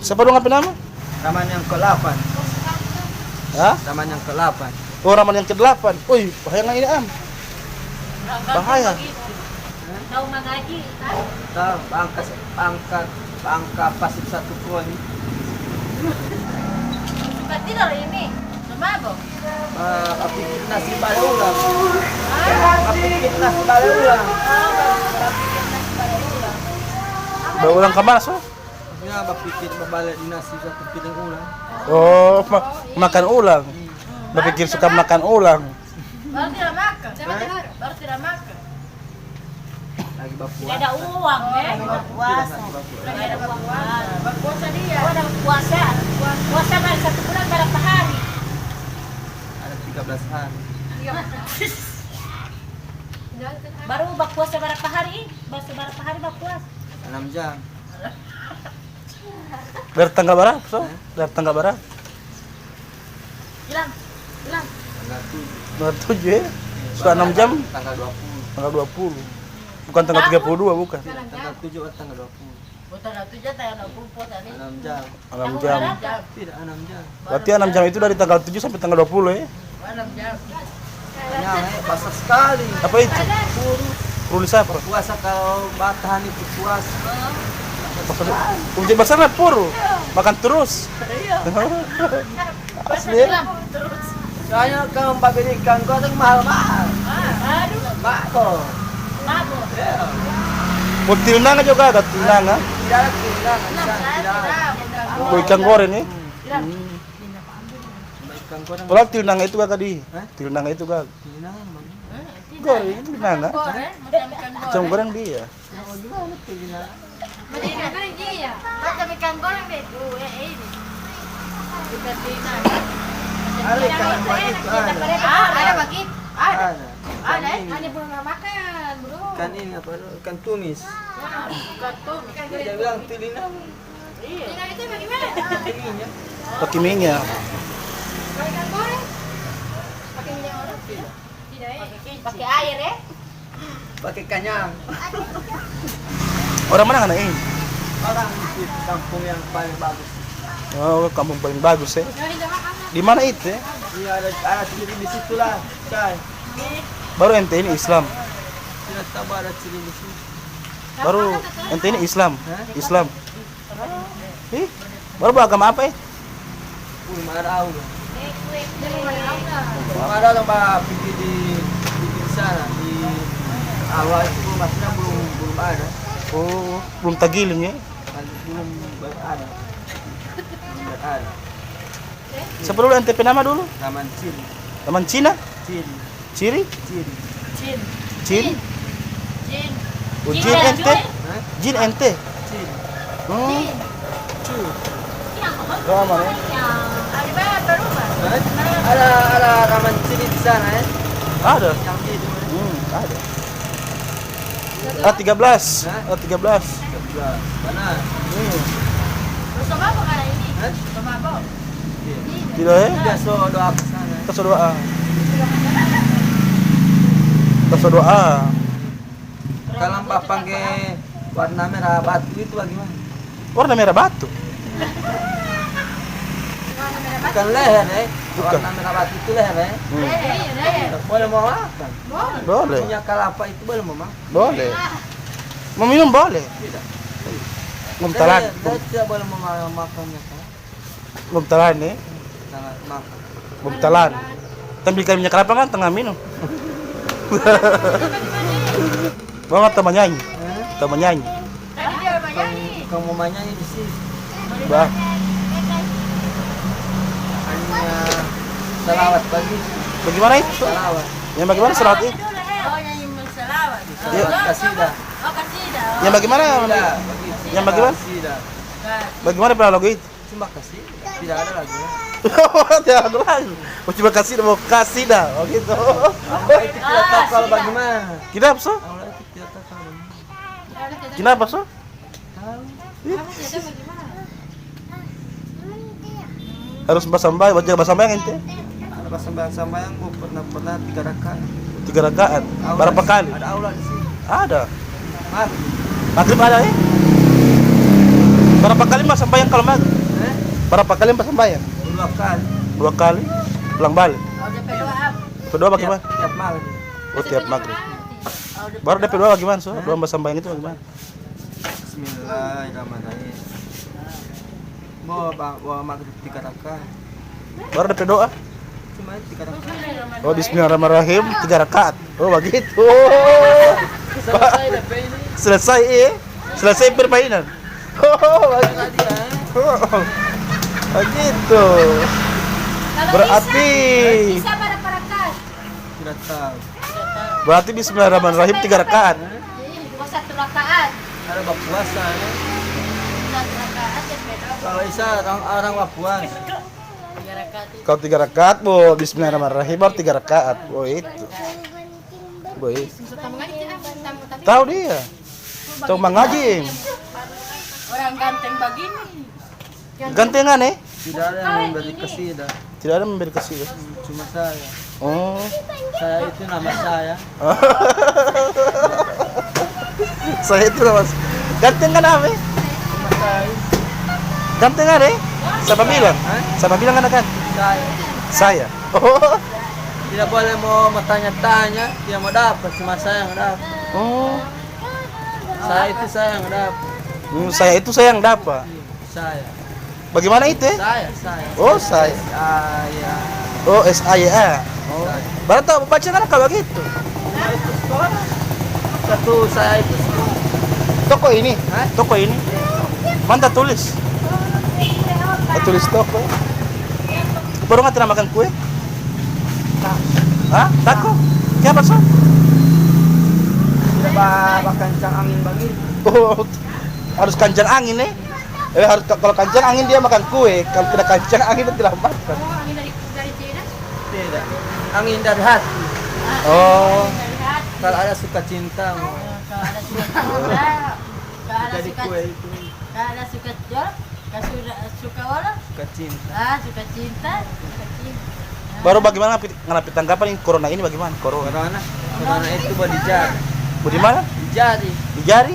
Siapa dong apa nama? Raman yang ke-8. Hah? Raman yang ke-8. Oh, ramalan yang ke-8. Wih, bahaya nggak ini am? Bahaya. Tahu mengaji, kan? Tahu pangkat pasif 1 kuan. Suka tidur ini. Mabok. Kapikit nasi balulang. Kapikit nasi balulang. Bawa ulang ke mana, so? Ya, bapikit babalik di nasi 1 piring ulang. Oh, makan ulang. Berpikir suka makan ulang. Baru tidak makan. Baru tidak makan. Lagi Tidak bapuan. ada uang, ya. Puasa. Lagi ada uang. Berpuasa dia. Oh, ada puasa. Puasa baru 1 bulan berapa hari? Ada 13 hari. Baru berpuasa berapa hari? Berapa hari berpuasa? 6 jam. Dari tanggal berapa, so? Dari tanggal berapa? Hilang. Tanggal 7. Tanggal 7 ya? Sudah 6 jam? Tanggal 20. Tanggal 20. Bukan tanggal 32, bukan? Tanggal 7 atau tanggal 20. Tanggal 7 tanggal 20 puasa nih. 6 jam. 6 jam. Tidak 6 jam. Berarti 6 jam itu dari tanggal 7 sampai tanggal 20 ya? 6 jam. Hanya basah sekali. Apa itu? Purul siapa? Puasa kalau batahan itu puasa. Ujian besar lah pur. Makan terus. Asli ya? Soalnya kalau bagi ikan kau tuh mahal-mahal. Aduh, Bako. mabok. Mau tilnang juga ada tilnang ah. Tidak ada tidak ada. Mau ikan goreng ya? Ikan kau yang Kalau tilnang itu kak tadi. Hah? Tilnang itu kak. tidak Goreng itu tilnang ah. Goreng, macam ikan Macam goreng dia. Ikan goreng dia. Macam ikan goreng deh. Ini. Ikan tina. Ada ikan yang begitu ada. Ada bagi. Ada. Ikan ini. Hanya belum makan, bro. Ikan ini apa? Ikan tumis. Ikan tuh, ikan goreng. Dia bilang tilina. Iya. Tina itu bagaimana? Ininya. Pakai minyak. Kalau ikan goreng pakai minyak orang? Tidak. Tidak ya. Pakai air ya? Pakai kanyang. Orang mana kan ini? Orang di kampung yang paling bagus. Oh, kampung paling bagus ya. Di mana itu ya? Iya ada ciri di situ lah. Cai. Baru ente ini Islam. Tidak tahu ada ciri di situ. Baru ente ini Islam. Hah? Islam. Ih, baru beragama apa ya? Marau. Ada yang pergi di sana di awal itu masnya belum ada. Oh, belum tagiling ya? Belum ada. Belum ada. Siapa dulu ente nama dulu? Taman Ciri. Taman Cina? Ciri. Ciri? Ciri. Jin. Cin? Jin. Oh, Jin Jin ada ente? juga ya? Hah? Jin ente? Ciri. Hmm, Ciri. lama ya? Ada berapa rumah? Hah? Ada taman Ciri di sana ya. Ada? Yang itu. Ada. Ah, 13. Hah? Ah, 13. Sebelah. Mana? Terus sama apa kali ini? Hah? Sama apa? Iya. Tidak ya? Dia so doa ke sana. Kita doa. Kita doa. Kalau papang ke warna merah batu itu bagaimana? Warna merah batu. Bukan leher ya. Bukan. Warna merah batu itu leher ya. Iya. Boleh mau makan. Boleh. Punya kelapa itu boleh mau makan. Boleh. Meminum boleh. Tidak. Mumtalan. Dia tidak boleh mau makannya kan. Mumtalan nih. Jangan makan. Mumtalan. Kita belikan minyak kelapa kan tengah minum. Mau teman nyanyi. Teman nyanyi. Tadi dia menyanyi. Kamu mau nyanyi di sini. Bah. Hanya salawat pagi. Bagaimana itu? Salawat. Yang bagaimana serat itu? Oh, nyanyi selawat. Salawat kasidah. Oh, kasidah. Yang bagaimana? Tidak. Yang bagaimana? Kasidah. Bagaimana pernah lagu itu? Cuma kasih. Tidak ada lagi. Tidak ada lagi. Mau coba kasih, mau kasih dah. Oh gitu. Allah itu tidak tahu kalau bagaimana. Kenapa so? Allah itu tidak tahu kalau bagaimana. Kenapa so? Tahu. Harus basambai, baca basambai ente. Ada pas sembahyang gua pernah 3 rakaat. 3 rakaat. Berapa kali? Ada aula di sini. Ada. Maghrib. Maghrib ada ya? Berapa kali Mas sembahyang kalau maghrib? Berapa kali Mas sembahyang? 2 kali. 2 kali. Pulang balik. Oh, DP 2 Kedua bagaimana? Tiap maghrib. Oh, tiap maghrib. Baru DP 2 bagaimana? So, 2 Mas sembahyang itu bagaimana? Bismillahirrahmanirrahim. Bawa maghrib 3 rakaat. Baru DP doa. Cuma 3 rakaat. Oh, bismillahirrahmanirrahim 3 rakaat. Oh, begitu. Selesai DP ini. Selesai selesai permainan. Oh, begitu. Oh, begitu. Kalau Berarti bisa pada parakat. Tidak tahu. berarti bismillahirrahmanirrahim 3 rakaat. Cuma 1 rakaat. Ada bab puasa ya. 1 rakaat DP 2. Kalau Isa orang bab puasa. 3 rakaat. Kalau 3 rakaat, Bu, bismillahirrahmanirrahim baru 3 rakaat. Oh, itu. Boy, tahu dia. Tahu mengaji. Orang ganteng begini. Gantengan Tidak ada yang memberi kasidah. Tidak ada memberi kasih. Cuma saya. Oh. Saya itu nama saya. Saya itu Mas. Gantengan apa? Cuma saya. Gantengan Siapa bilang? Siapa bilang kan? Saya. Saya. Oh. Tidak boleh mau tanya-tanya, dia mau dapat, cuma saya yang dapat. Oh. Saya itu saya yang dapat. Saya itu saya yang dapat. Saya. Bagaimana itu? Saya. Oh, saya. Saya. Oh, SAYA. Oh. Baru tahu baca kan kalau gitu. Itu sekolah. Satu saya itu sekolah. Toko ini. Hah? Toko ini. Mana tulis? Tulis toko. Baru nggak pernah makan kue? Hah? Tako? Siapa so? Tidak kencang angin bagi. Oh, harus kencang angin harus kalau kencang angin dia makan kue. Kalau tidak kencang angin dia tidak makan. Oh, ini dari Cina? Tidak. Angin dari hati. Oh. Dari hati. Kalau ada suka cinta, Kalau ada suka cinta, kalau ada jadi suka kue itu kalau ada suka jual, kalau suka orang, suka cinta. suka cinta. Baru bagaimana ngelapi tanggapan ini corona ini bagaimana? Corona itu buat di jari. Di mana? Di jari. Di jari?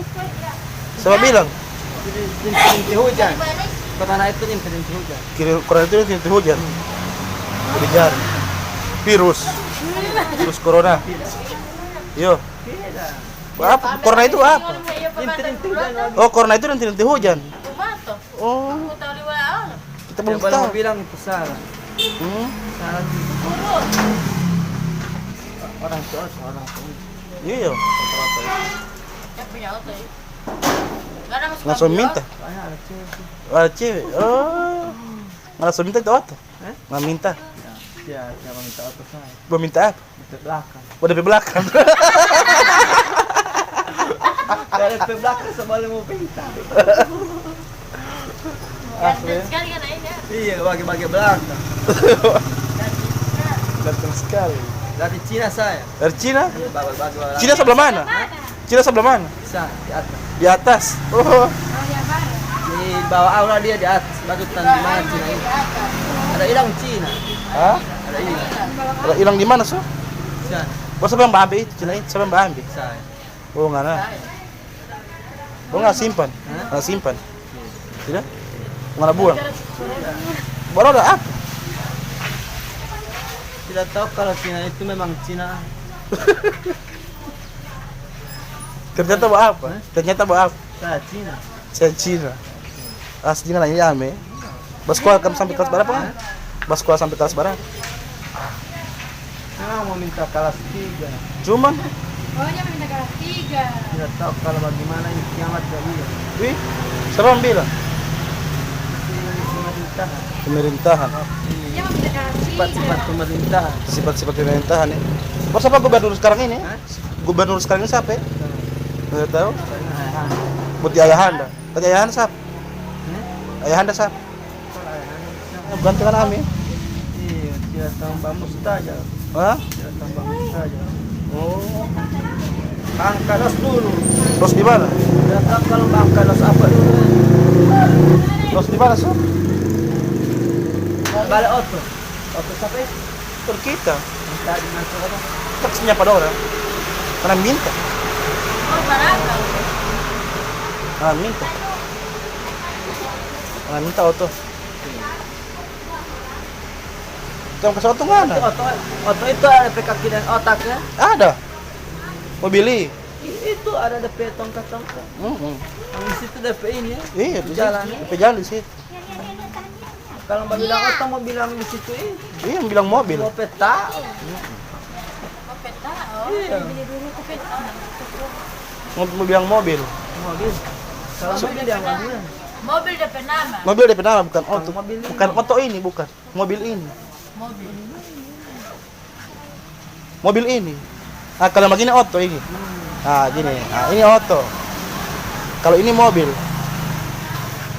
Siapa bilang? Rintik hujan. Corona itu rintik hujan. Corona itu rintik hujan. Di jari. Virus corona. Yo. Tidak. Apa? Corona itu apa? Rintik hujan lagi. Oh, corona itu rintik hujan. Oh, kita belum Tidak boleh tahu. mau bilang itu salah. Salah orang tua. Iya. Banyak Langsung minta. Banyak ada cewek. Ada cewek. Oh. Langsung minta itu apa? Nggak minta. Ya, siapa minta apa saya? Mau minta apa? Minta belakang. Udah di belakang. Dari belakang sebelum mau minta. Ganteng sekali kan ini. Iya, bagi-bagi belakang. Ganteng sekali. Dari Cina saya. Dari Cina? Iya, bagi-bagi belakang. Cina sebelah mana? Cina sebelah mana? Bisa di atas. Di atas. Oh. Oh, yang baru. Di bawah aula dia di atas. Bagutan di mana Cina ini? Ada hilang Cina. Hah? Ada hilang. Kalau hilang di mana so? Sana. Oh, siapa yang ambil itu? Cina itu siapa yang ambil? Saya. Oh, nggak ada. Oh, nggak simpan. Hah? Nggak simpan. Tidak? Nggak buang. Baru ada apa? Tidak tahu kalau Cina itu memang Cina. Ternyata buat apa? Ternyata buat apa? Saya Cina. Saya Cina. Aslinya nanya ame. Baskol kamu sampai kelas berapa kan? Baskol sampai kelas berapa? Memang mau minta kelas 3. Cuman, Oh, dia minta kelas 3. Tidak tahu kalau bagaimana ini kiamat dari dia. wih, siapa yang bilang? Pemerintahan. Pemerintahan. Dia minta kelas 3. Sifat-sifat pemerintahan. Sifat-sifat pemerintahan ya. Bos siapa gubernur sekarang ini? Hah? Gubernur sekarang ini siapa? Nggak tahu. Putih Ayahanda. Tadi Ayahanda siapa? Ayahanda siapa? Bukan dengan Ami. Iya, tidak tahu Mbak Mustajab. Hah? Tidak tahu Mbak Mustajab. Oh. Angkalos dulu. Terus di mana? Tidak tahu kalau Mbak Angkalos apa dulu. Terus di mana so? Balik Oto. Oto siapa itu? Terus kita. Tadi masuk apa? Taksinya pada orang. Karena minta. Oh, barangkali. Karena minta. Nah, minta auto. Tong kasih auto nggak ada? Oto itu ada kaki dan otak ya? Ada. Mau beli? Itu ada DP tongkat-tongkat. Di situ DP ini ya? Iya, di Jalan. situ. DP jalan di situ. Kalau mau bilang otak mau bilang di situ ini. Iya, yang bilang mobil. Mau peta. Mau peta, oh, Iya. beli dulu ke peta. Mau bilang mobil. Mobil. Kalau mobil dia mobil. Mobil DP nama. Mobil DP nama bukan auto. mobil ini. Bukan auto ini, bukan. Mobil ini. Mobil. Mobil ini. Ah, kalau begini auto ini. Ah, gini. Ah, ini auto. Kalau ini mobil.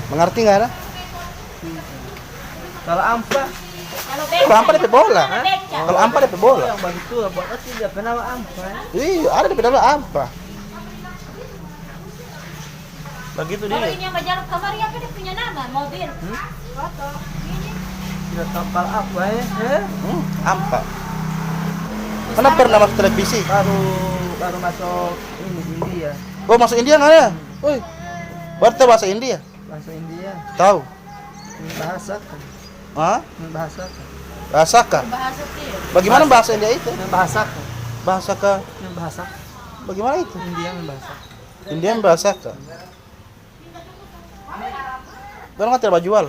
Mengerti nggak ada? Kalau ampa. Kalau Kalau ampa DP bola. beca. Kalau ampa DP bola. Yang begitu berarti dia pernah ampa. Iya, ada DP nama ampa. Begitu Kalau dia. ini yang ngejaluk kamar apa dia punya nama? Mobil. Foto. Ini. Dia tampal apa ya? Ampa. Mana pernah masuk televisi? Baru masuk ini India. Oh, masuk India nggak ya? Woi. Baru tahu bahasa India? Masuk India. Tahu. Ini bahasa kan. Hah? Ini bahasa kan. Bahasa kah? Bahasa dia. Bagaimana bahasa India itu? Ini bahasa kan. Bahasa kah? Ini bahasa. Bagaimana itu? India ini bahasa. India bahasa kah? Orang nggak tidak jual.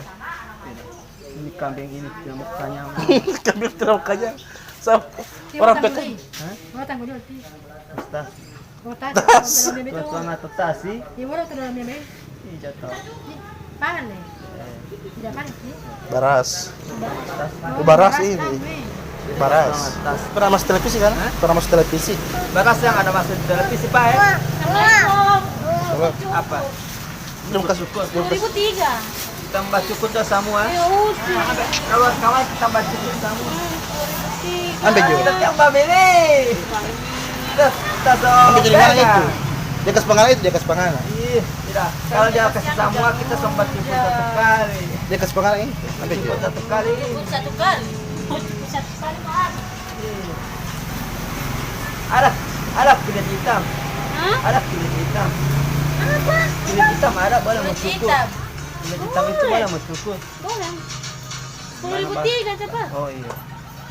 Ini kambing ini dia mukanya. Kami tidak kaya. So, orang PK. Hah? Mau tangguh dulu. Ustaz. Kota. Tuan atau tasi. Di mana tuh dalamnya, Bang? Ini jatuh. Panas nih. Tidak panas nih. Baras. Baras ini. Baras. Tas. Pernah masuk televisi kan? Pernah masuk televisi. Baras yang ada masuk di televisi Pak ya? Assalamualaikum. Coba. Apa? Belum kasih. Belum kasih. 2003. Tambah cukup dah semua. Ya udah. Kawan-kawan tambah cukup semua. Ambil juga. Kita tambah beli. Kita Ambil jadi mana itu? Dia kasih pengalah itu, dia kasih pengalah. Ih, tidak. Kalau dia kasih semua kita sempat cukup satu kali. Dia kasih pengalah ini. Ambil Cukup juga. satu kali. Satu kali. Satu kali maaf. Ada kulit hitam. Hah? Ada kulit hitam. Apa? Kulit hitam ada boleh mau Kulit cukup. hitam. Kulit hitam itu boleh mau cukup. Boleh. 10.003 cepat. Oh iya.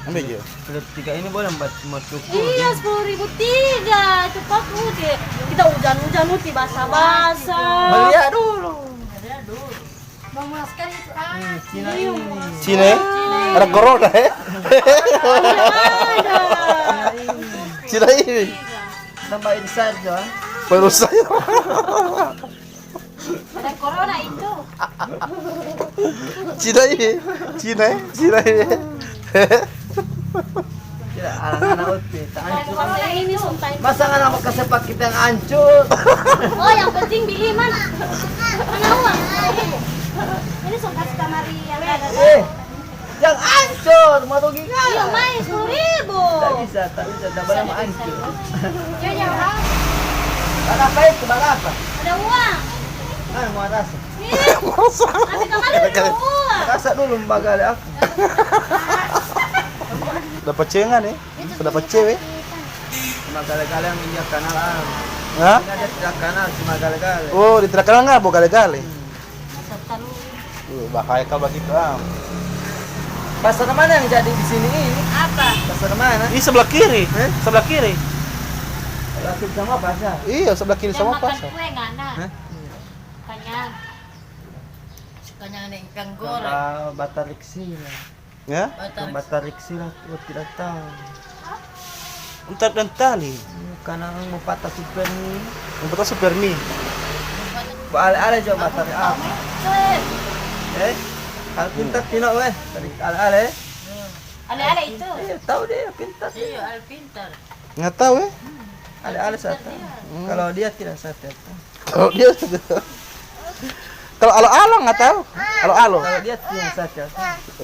Ambil juga. Kulit tiga ini boleh mau cukup. Iya 10.003 cepat udah. Kita hujan-hujan udah basah-basah. Melihat dulu. Bang masker itu Cina ini. Cina ya? Ada corona ya? ada. Cina ini. Tambah ini saja. Baru saya. Ada corona itu. Cina ini. Cina ya? Cina ini. Tidak, anak-anak uti, tak hancur. Corona ini suntai. Masa anak mau kesepak kita yang hancur? Oh yang penting beli mana? Mana uang? Ini suntai kamari yang ada. Yang hancur, mau rugi Iya nggak? main 10.000. Tak bisa, tak boleh mau hancur. Ya ya orang. Ada apa itu, bang apa? Ada uang. Mau rasa. Tapi kemarin ada uang. Rasa dulu bagali aku. Dapat cengan ya? Dapat cewek? Cuma gale-gale yang dia kenal. Hah? Ini dia tidak kenal, cuma gale-gale. Oh, tidak kenal nggak? Bukan kali. Satu. Bahaya kalau begitu. Pasar mana yang jadi di sini ini? Apa? Pasar mana? Ini sebelah kiri. Sebelah kiri. Langsung sama pasar. Iya, sebelah kiri sama makan pasar. kue nggak nak? Hah? Kanyang. Kanyang ada ikan goreng. Kalau batarik sila. Ya? Batarik sila, aku tidak tahu. Entar dan tali. Karena mau patah super nih. Yang betul super mie. Ale-ale coba batarik apa? Al pintar tino weh. Tarik ale-ale. Ale-ale itu. Iya, tahu dia pintar. Iya, al pintar. Nggak tahu ya? Ale-ale satu. Kalau dia tidak satu. Kalau dia kalau alo-alo nggak tahu. Alo-alo. Kalau dia tidak satu.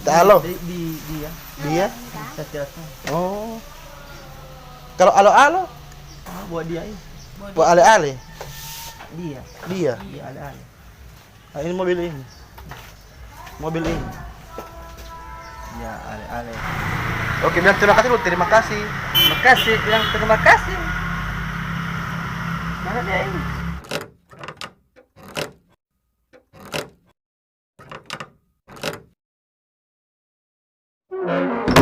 Alo. Dia. Dia. Saya tidak tahu. Oh. Kalau alo-alo, Buat dia ini. buat ale-ale. Dia. Dia. Dia ale-ale. Nah, ini mobil ini. Mobil ini. Ya ale-ale. Oke, bilang terima kasih dulu. Terima kasih. Terima kasih, bilang terima kasih. Mana dia ini? Maria.